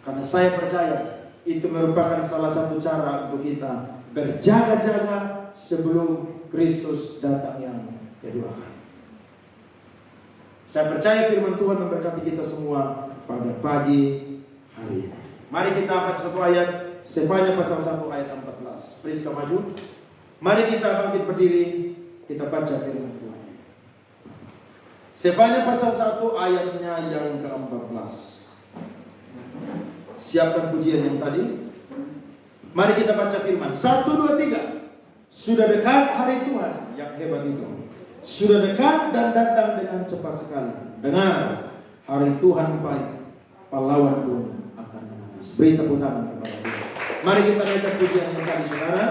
Karena saya percaya itu merupakan salah satu cara untuk kita berjaga-jaga sebelum Kristus datang yang kedua kali. Saya percaya firman Tuhan memberkati kita semua pada pagi hari ini. Mari kita angkat satu ayat, Sefanya pasal 1 ayat 14. Priska maju. Mari kita bangkit berdiri, kita baca firman Tuhan. Sefanya pasal 1 ayatnya yang ke-14. Siapkan pujian yang tadi. Mari kita baca firman. 1, 2, 3. Sudah dekat hari Tuhan yang hebat itu. Sudah dekat dan datang dengan cepat sekali. Dengar, hari Tuhan baik, pahlawan pun akan menangis. Beri tepuk tangan kepada Tuhan. Mari kita naikkan pujian yang tadi, saudara.